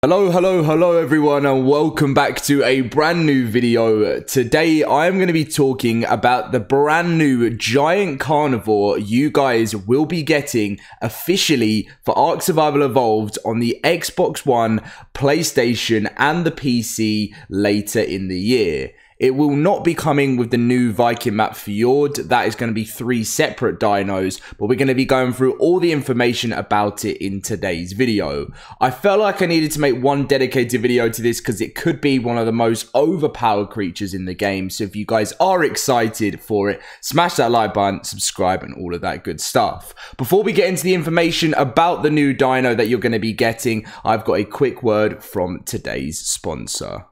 Hello everyone, and welcome back to a brand new video. Today I am going to be talking about the brand new Giant Carnivore you guys will be getting officially for ARK Survival Evolved on the Xbox One, PlayStation and the PC later in the year. It will not be coming with the new Viking map Fjord. That is going to be 3 separate dinos, but we're going to be going through all the information about it in today's video. I felt like I needed to make one dedicated video to this because it could be one of the most overpowered creatures in the game. So if you guys are excited for it, smash that like button, subscribe and all of that good stuff. Before we get into the information about the new dino that you're going to be getting, I've got a quick word from today's sponsor.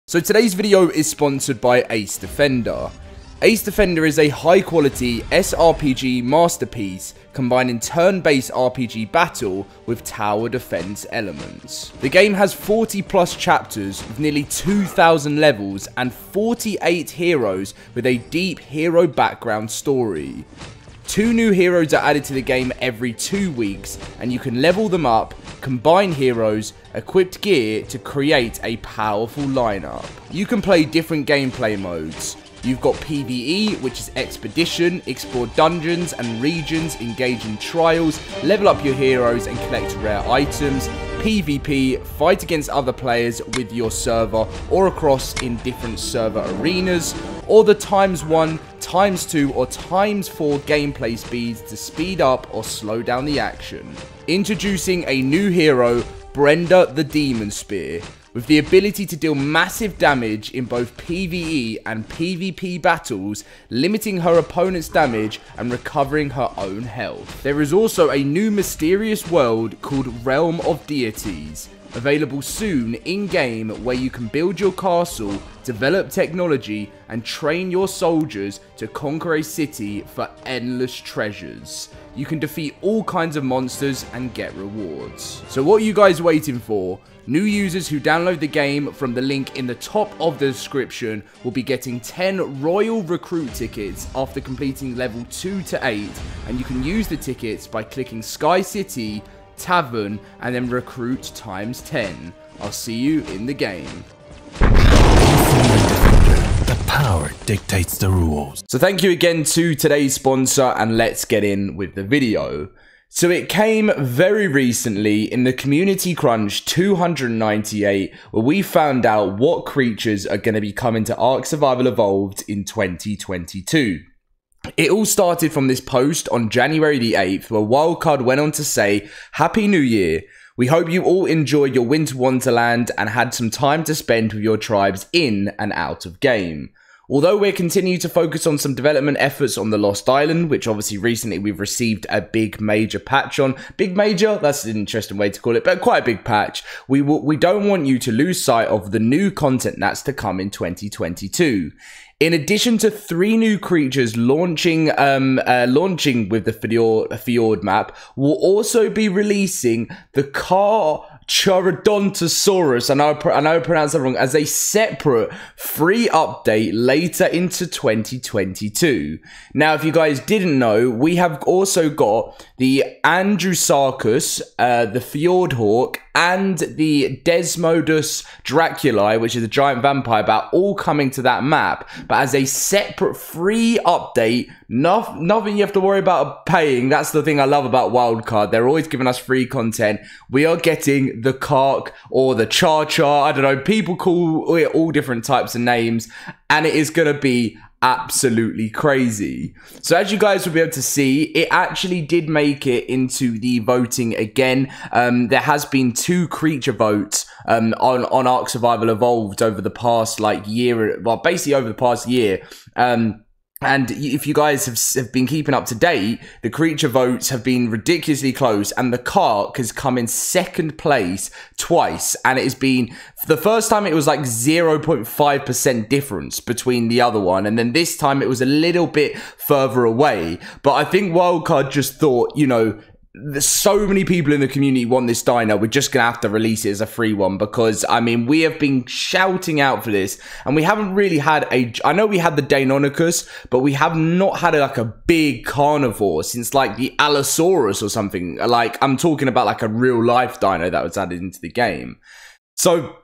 So today's video is sponsored by Ace Defender. Ace Defender is a high-quality SRPG masterpiece combining turn-based RPG battle with tower defense elements. The game has 40+ chapters with nearly 2,000 levels and 48 heroes with a deep hero background story. 2 new heroes are added to the game every 2 weeks, and you can level them up, combine heroes, equipped gear to create a powerful lineup. You can play different gameplay modes. You've got PvE, which is Expedition, explore dungeons and regions, engage in trials, level up your heroes and collect rare items. PvP, fight against other players with your server or across in different server arenas, or the ×1, ×2 or ×4 gameplay speeds to speed up or slow down the action. Introducing a new hero, Brenda the Demon Spear, with the ability to deal massive damage in both PvE and PvP battles, limiting her opponent's damage and recovering her own health. There is also a new mysterious world called Realm of Deities, available soon in-game, where you can build your castle, develop technology, and train your soldiers to conquer a city for endless treasures. You can defeat all kinds of monsters and get rewards. So what are you guys waiting for? New users who download the game from the link in the top of the description will be getting 10 Royal Recruit tickets after completing level 2 to 8, and you can use the tickets by clicking Sky City, Tavern, and then Recruit ×10. I'll see you in the game. The power dictates the rules. So thank you again to today's sponsor, and let's get in with the video. So it came very recently in the Community Crunch 298, where we found out what creatures are going to be coming to ARK Survival Evolved in 2022. It all started from this post on January the 8th, where Wildcard went on to say, "Happy New Year. We hope you all enjoyed your winter wonderland and had some time to spend with your tribes in and out of game. Although we're continuing to focus on some development efforts on the Lost Island, which obviously recently we've received a big major patch on. Big major? That's an interesting way to call it, but quite a big patch. We don't want you to lose sight of the new content that's to come in 2022. In addition to 3 new creatures launching with the Fjord map, we'll also be releasing the Charodontosaurus, I know I pronounced that wrong, as a separate free update later into 2022. Now, if you guys didn't know, we have also got the Andrewsarchus, the Fjordhawk, and the Desmodus Draculae, which is a giant vampire bat, all coming to that map, but as a separate free update. Nothing you have to worry about paying. That's the thing I love about Wildcard. They're always giving us free content. We are getting the Kark or the Char-Char. I don't know. People call it all different types of names, and it is going to be absolutely crazy. So as you guys will be able to see, it actually did make it into the voting again. There has been 2 creature votes on ARK Survival Evolved over the past year, well, basically over the past year. And if you guys have been keeping up to date, the creature votes have been ridiculously close, and the Kark has come in 2nd place twice, and it has been, for the first time it was like 0.5% difference between the other one, and then this time it was a little bit further away. But I think Wildcard just thought, you know, there's so many people in the community want this dino, we're just gonna have to release it as a free one, because I mean, we have been shouting out for this, and we haven't really had I know we had the Deinonychus, but we have not had like a big carnivore since like the Allosaurus or something. Like, I'm talking about like a real life dino that was added into the game. So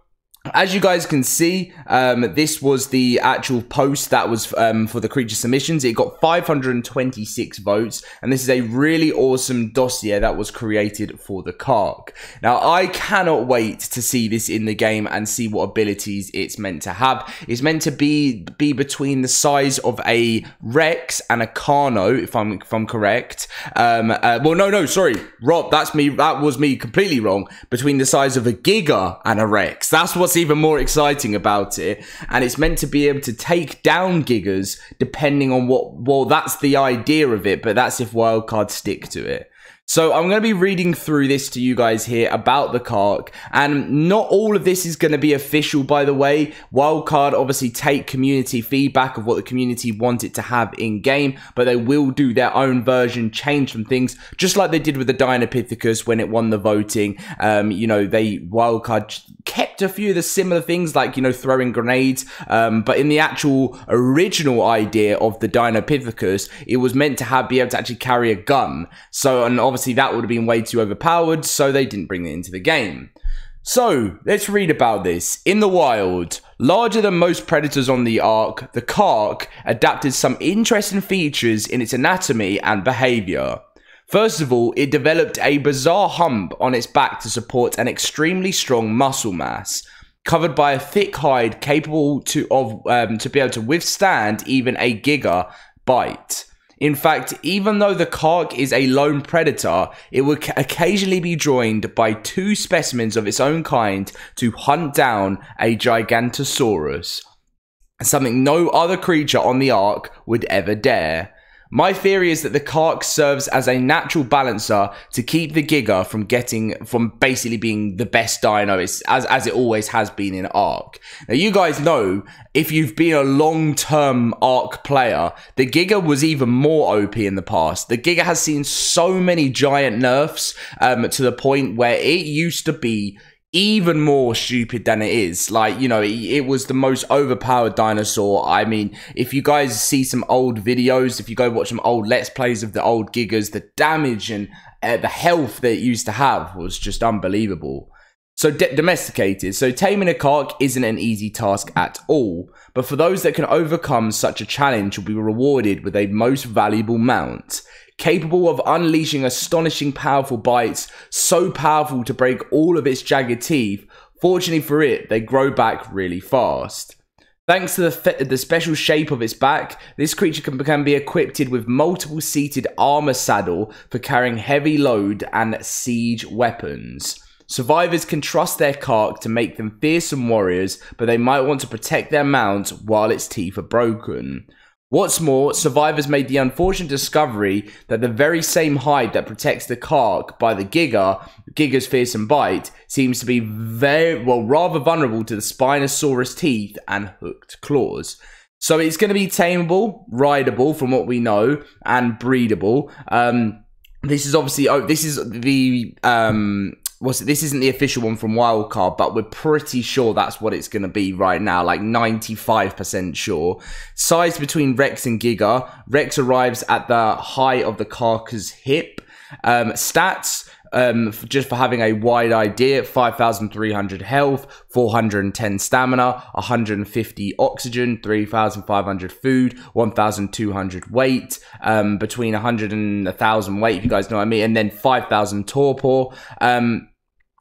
as you guys can see, this was the actual post that was for the creature submissions. It got 526 votes, and this is a really awesome dossier that was created for the Kark. Now, I cannot wait to see this in the game and see what abilities it's meant to have. It's meant to be between the size of a Rex and a Carno, if I'm correct. Well, no, sorry, Rob, that's me. That was me completely wrong. Between the size of a Giga and a Rex. That's what's even more exciting about it, and it's meant to be able to take down Gigas depending on well, that's the idea of it, but that's if wildcards stick to it. So I'm going to be reading through this to you guys here about the Kark, and not all of this is going to be official, by the way. Wildcard obviously take community feedback of what the community want it to have in game, but they will do their own version, change some things, just like they did with the Dinopithecus when it won the voting. You know, Wildcard kept a few of the similar things, like, you know, throwing grenades, but in the actual original idea of the Dinopithecus, it was meant to be able to actually carry a gun. So, and obviously that would have been way too overpowered, so they didn't bring it into the game. So, let's read about this. In the wild, larger than most predators on the Ark, the Kark adapted some interesting features in its anatomy and behavior. First of all, it developed a bizarre hump on its back to support an extremely strong muscle mass, covered by a thick hide capable to be able to withstand even a Giga bite. In fact, even though the Kark is a lone predator, it would occasionally be joined by two specimens of its own kind to hunt down a Gigantosaurus, something no other creature on the Ark would ever dare. My theory is that the Kark serves as a natural balancer to keep the Giga from basically being the best dino, as it always has been in Ark. Now, you guys know, if you've been a long-term Ark player, the Giga was even more OP in the past. The Giga has seen so many giant nerfs to the point where it used to be even more stupid than it is. Like, you know, it was the most overpowered dinosaur. I mean, if you guys see some old videos, if you go watch some old Let's Plays of the old Gigas, the damage and the health that it used to have was just unbelievable. So domesticated. So taming a Kark isn't an easy task at all, but for those that can overcome such a challenge will be rewarded with a most valuable mount. Capable of unleashing astonishing powerful bites, so powerful to break all of its jagged teeth. Fortunately for it, they grow back really fast. Thanks to the special shape of its back, this creature can be equipped with multiple seated armor saddle for carrying heavy load and siege weapons. Survivors can trust their Kark to make them fearsome warriors, but they might want to protect their mount while its teeth are broken. What's more, survivors made the unfortunate discovery that the very same hide that protects the Kark by the Giga's fearsome bite, seems to be rather vulnerable to the Spinosaurus teeth and hooked claws. So it's going to be tameable, rideable from what we know, and breedable. This is obviously, this is the this isn't the official one from Wildcard, but we're pretty sure that's what it's going to be right now, like 95% sure. Size between Rex and Giga. Rex arrives at the height of the Kark's hip. Stats, just for having a wide idea: 5,300 health, 410 stamina, 150 oxygen, 3,500 food, 1,200 weight, between 100 and 1,000 weight, if you guys know what I mean, and then 5,000 torpor.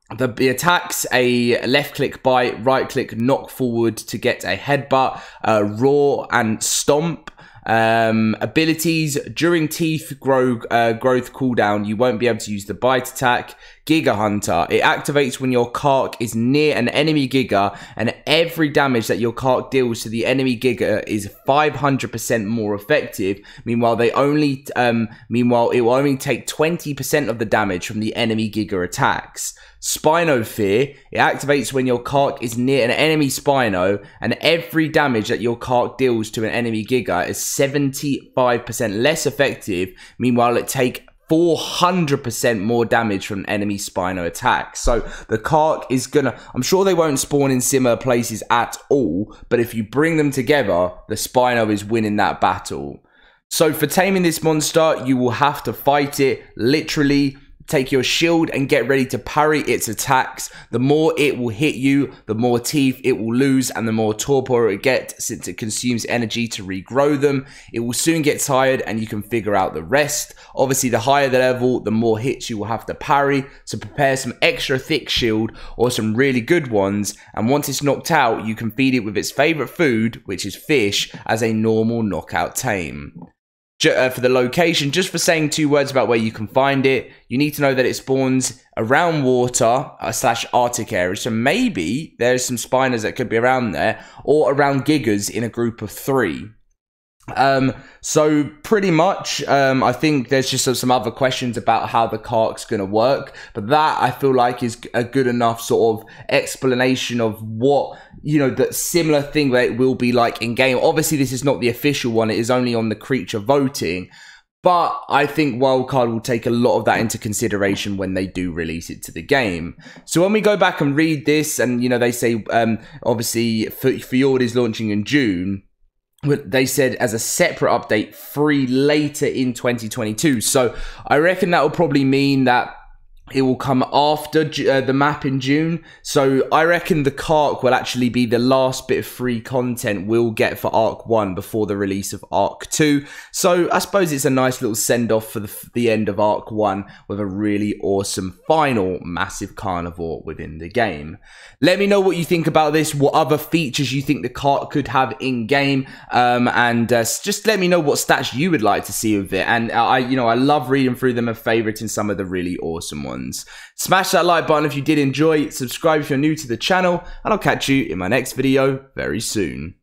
The attacks: a left click bite, right click knock forward to get a headbutt, roar and stomp. Abilities: during teeth growth cooldown, you won't be able to use the bite attack. Giga Hunter: it activates when your Kark is near an enemy Giga, and every damage that your Kark deals to the enemy Giga is 500% more effective. Meanwhile, it will only take 20% of the damage from the enemy Giga attacks. Spino Fear: it activates when your Kark is near an enemy Spino, and every damage that your Kark deals to an enemy Giga is 75% less effective. Meanwhile, it takes 400% more damage from enemy Spino attacks. So the Kark is gonna, I'm sure they won't spawn in similar places at all, but if you bring them together, the Spino is winning that battle. So for taming this monster, you will have to fight it literally take your shield and get ready to parry its attacks. The more it will hit you, the more teeth it will lose, and the more torpor it gets, since it consumes energy to regrow them. It will soon get tired, and you can figure out the rest. Obviously, the higher the level, the more hits you will have to parry, so prepare some extra thick shield or some really good ones, and once it's knocked out, you can feed it with its favorite food, which is fish, as a normal knockout tame. For the location, just for saying 2 words about where you can find it, you need to know that it spawns around water / Arctic areas. So maybe there's some spiners that could be around there, or around gigas in a group of 3. So pretty much, I think there's just some other questions about how the Kark's going to work, but that I feel like is a good enough sort of explanation of what, you know, the similar thing that it will be like in game. Obviously, this is not the official one. It is only on the creature voting, but I think Wildcard will take a lot of that into consideration when they do release it to the game. So when we go back and read this, and, you know, they say, obviously, Fjord is launching in June. They said as a separate update, free later in 2022. So I reckon that will probably mean that it will come after the map in June. So I reckon the Kark will actually be the last bit of free content we'll get for Arc 1 before the release of Arc 2. So I suppose it's a nice little send-off for the end of Arc 1 with a really awesome final massive carnivore within the game. Let me know what you think about this, what other features you think the Kark could have in-game, and just let me know what stats you would like to see with it. And I love reading through them and favoriting some of the really awesome ones. Smash that like button if you did enjoy, subscribe if you're new to the channel, and I'll catch you in my next video very soon.